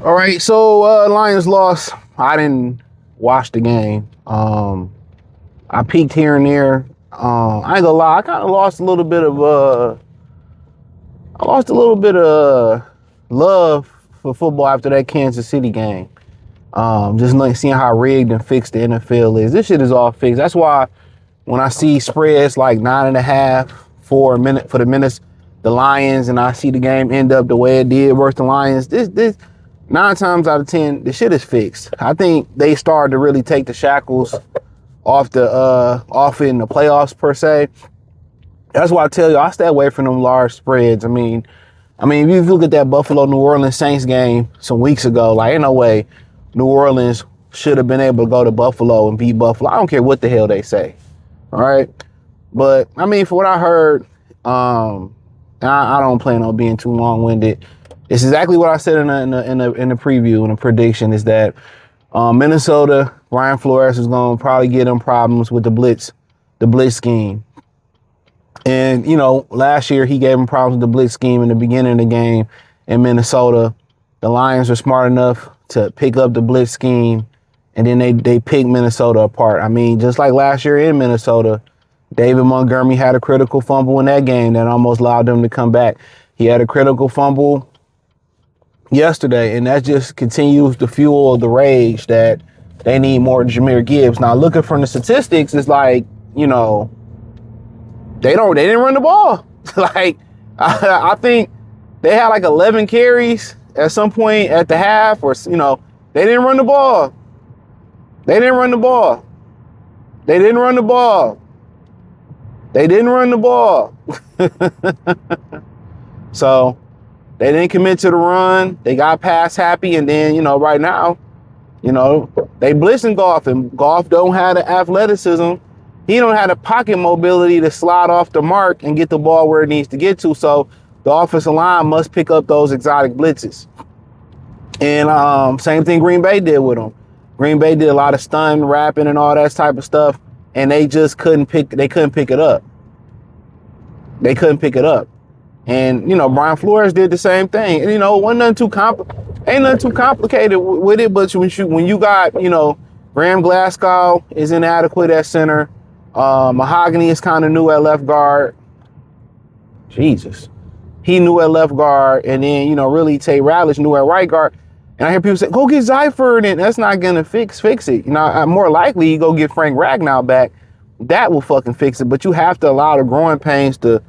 All right, so Lions lost. I didn't watch the game. I peeked here and there. I ain't gonna lie, I kind of lost a little bit of love for football after that Kansas City game. Just like seeing how rigged and fixed the NFL is. This shit is all fixed. That's why when I see spreads like 9.5 for the minutes, the Lions, and I see the game end up the way it did versus the Lions, this 9 times out of 10, the shit is fixed. I think they started to really take the shackles off in the playoffs per se. That's why I tell you, I stay away from them large spreads. I mean, if you look at that Buffalo New Orleans Saints game some weeks ago, like ain't no way New Orleans should have been able to go to Buffalo and beat Buffalo. I don't care what the hell they say. All right. But I mean, for what I heard, I don't plan on being too long-winded. It's exactly what I said in the preview and the prediction is that Minnesota, Ryan Flores is going to probably get them problems with the blitz scheme. And, last year he gave them problems with the blitz scheme in the beginning of the game in Minnesota. The Lions were smart enough to pick up the blitz scheme, and then they picked Minnesota apart. I mean, just like last year in Minnesota, David Montgomery had a critical fumble in that game that almost allowed them to come back. He had a critical fumble yesterday, and that just continues to fuel the rage that they need more Jahmyr Gibbs. Now, looking from the statistics, it's like, they didn't run the ball. Like, I think they had like 11 carries at some point at the half, or, they didn't run the ball. They didn't run the ball. They didn't run the ball. They didn't run the ball. So they didn't commit to the run. They got pass happy. And then, right now, they blitzing Goff, and Goff don't have the athleticism. He don't have the pocket mobility to slide off the mark and get the ball where it needs to get to. So the offensive line must pick up those exotic blitzes. And same thing Green Bay did with them. Green Bay did a lot of stun rapping and all that type of stuff, and they just couldn't pick it up. They couldn't pick it up. And, Brian Flores did the same thing. And, ain't nothing too complicated with it, but when you got, Graham Glasgow is inadequate at center. Mahogany is kind of new at left guard. Jesus. He knew at left guard, and then, really Tay Ralish knew at right guard. And I hear people say, go get Zyford, and that's not going to fix it. More likely you go get Frank Ragnow back. That will fucking fix it. But you have to allow the growing pains to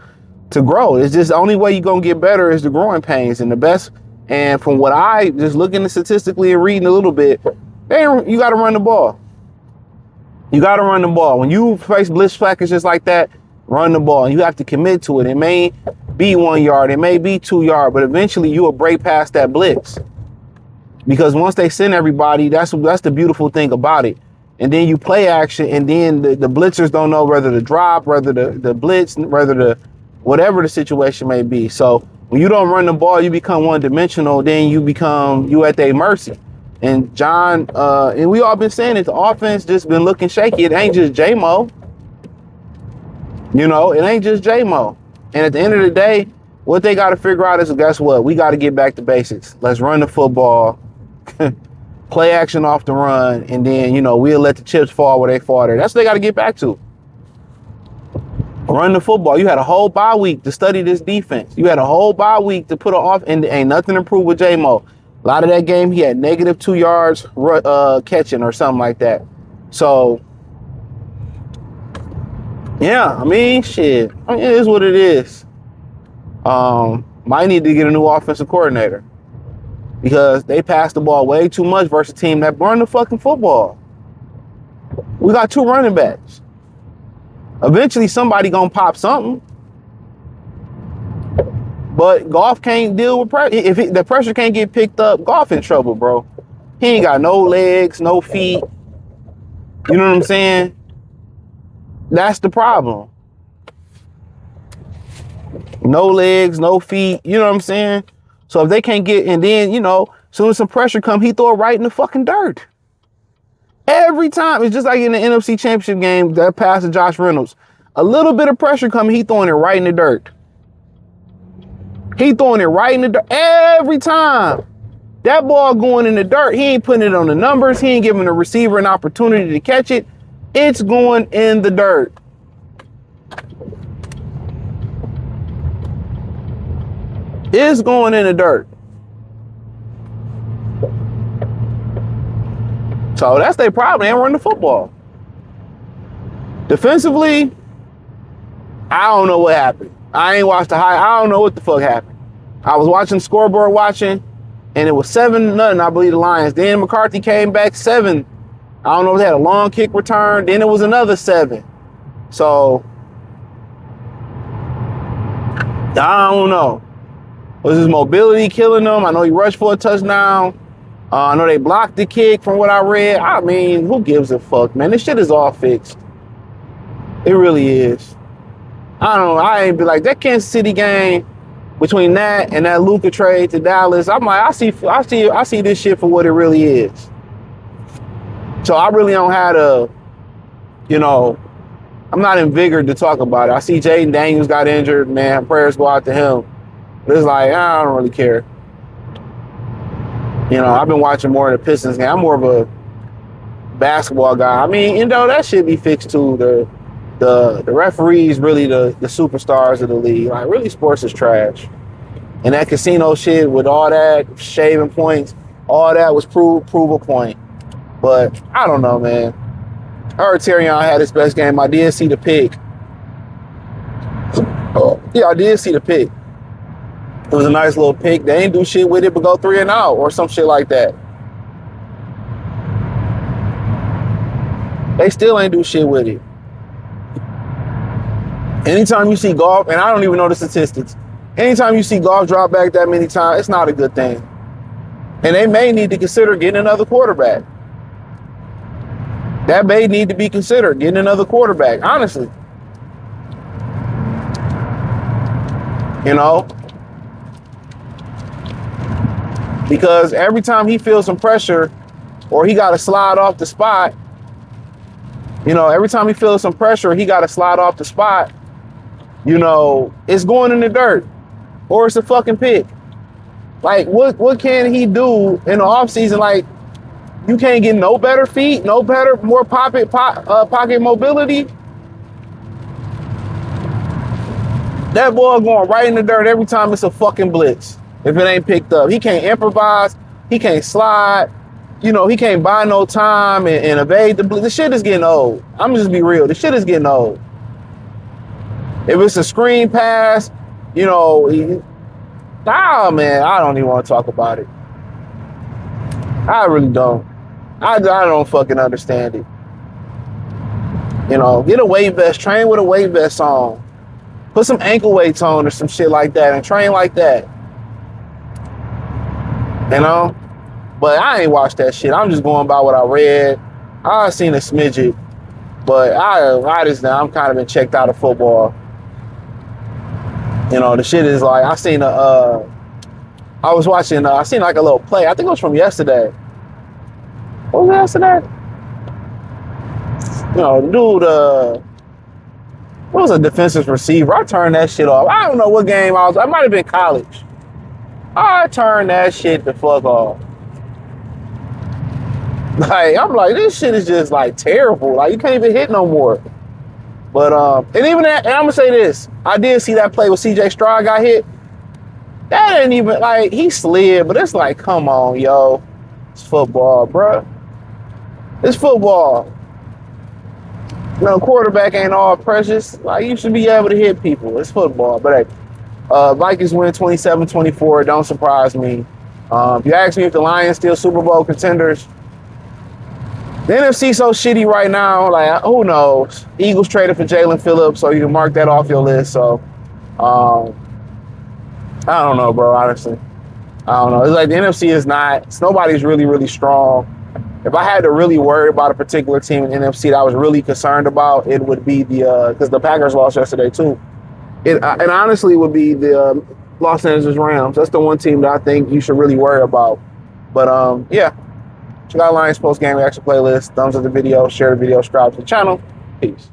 grow. It's just the only way you're going to get better is the growing pains. And the best, and from what I just looking at statistically and reading a little bit, you got to run the ball. You got to run the ball. When you face blitz packages like that, run the ball. And you have to commit to it. It may be 1 yard. It may be 2 yard, but eventually you will break past that blitz. Because once they send everybody, that's the beautiful thing about it. And then you play action, and then the blitzers don't know whether to drop, whether the blitz, whatever the situation may be. So when you don't run the ball, you become one-dimensional. Then you at their mercy. And John, and we all been saying it, the offense just been looking shaky. It ain't just J-Mo. It ain't just J-Mo. And at the end of the day, what they got to figure out is, guess what? We got to get back to basics. Let's run the football, play action off the run, and then, we'll let the chips fall where they fall there. That's what they got to get back to. Run the football. You had a whole bye week to study this defense. You had a whole bye week to put it off, and ain't nothing to prove with J-Mo. A lot of that game, he had negative -2 yards catching or something like that. So, yeah, shit. It is what it is. Might need to get a new offensive coordinator because they pass the ball way too much versus a team that run the fucking football. We got 2 running backs. Eventually, somebody gonna pop something. But Goff can't deal with pressure. If the pressure can't get picked up, Goff in trouble, bro. He ain't got no legs, no feet. You know what I'm saying? That's the problem. No legs, no feet. You know what I'm saying? So if they can't get, and then, as soon as some pressure comes, he throw it right in the fucking dirt. Every time. It's just like in the NFC Championship game, that pass to Josh Reynolds. A little bit of pressure coming, he throwing it right in the dirt. He throwing it right in the dirt every time. That ball going in the dirt, he ain't putting it on the numbers. He ain't giving the receiver an opportunity to catch it. It's going in the dirt. It's going in the dirt. So that's their problem. They ain't running the football. Defensively, I don't know what happened. I ain't watched the high. I don't know what the fuck happened. I was watching scoreboard watching, and it was 7-0, I believe, the Lions. Then McCarthy came back 7. I don't know if they had a long kick return. Then it was another 7. So, I don't know. Was his mobility killing them? I know he rushed for a touchdown. I know they blocked the kick from what I read. I mean, who gives a fuck, man? This shit is all fixed. It really is. I don't know. I ain't be like that Kansas City game between that and that Luka trade to Dallas. I'm like, I see this shit for what it really is. So I really don't have to, I'm not invigorated to talk about it. I see Jaden Daniels got injured, man. Prayers go out to him. But it's like, I don't really care. I've been watching more of the Pistons game. I'm more of a basketball guy. I mean, that should be fixed too. The referees really the superstars of the league. Like, really, sports is trash. And that casino shit with all that shaving points, all that was prove a point. But I don't know, man. I heard Terrion had his best game. I did see the pick. Yeah, I did see the pick. It was a nice little pick. They ain't do shit with it but go 3 and out or some shit like that. They still ain't do shit with it. Anytime you see golf, and I don't even know the statistics, anytime you see golf drop back that many times, it's not a good thing. And they may need to consider getting another quarterback. That may need to be considered, getting another quarterback, honestly. Because every time he feels some pressure or he got to slide off the spot, every time he feels some pressure, he got to slide off the spot, it's going in the dirt or it's a fucking pick. Like, what can he do in the offseason? Like, you can't get no better feet, no better, more pocket mobility. That ball going right in the dirt every time it's a fucking blitz. If it ain't picked up, he can't improvise. He can't slide. He can't buy no time and evade the blitz. This shit is getting old. I'm just be real. This shit is getting old. If it's a screen pass, man, I don't even want to talk about it. I really don't. I don't fucking understand it. Get a weight vest. Train with a weight vest on. Put some ankle weights on or some shit like that and train like that. But I ain't watched that shit. I'm just going by what I read. I seen a smidget, but I'm kind of been checked out of football. The shit is like, I seen I seen like a little play. I think it was from yesterday. What was it yesterday? Dude, what was a defensive receiver? I turned that shit off. I don't know what game I might have been college. I turned that shit the fuck off. Like, I'm like, this shit is just like terrible. Like, you can't even hit no more. But and even that, and I'm gonna say this, I did see that play where CJ Stroud got hit. That ain't even like, he slid, but it's like, come on, yo. It's football, bruh. It's football. Quarterback ain't all precious. Like, you should be able to hit people. It's football. But hey, Vikings win 27-24. Don't surprise me. If you ask me if the Lions still Super Bowl contenders, the NFC so shitty right now. Like, who knows? Eagles traded for Jalen Phillips, so you can mark that off your list. So, I don't know, bro. Honestly, I don't know. It's like the NFC is not. Nobody's really, really strong. If I had to really worry about a particular team in the NFC that I was really concerned about, it would be because the Packers lost yesterday too. It honestly would be the Los Angeles Rams. That's the one team that I think you should really worry about. But yeah, check out Lions post game reaction playlist. Thumbs up the video, share the video, subscribe to the channel. Peace.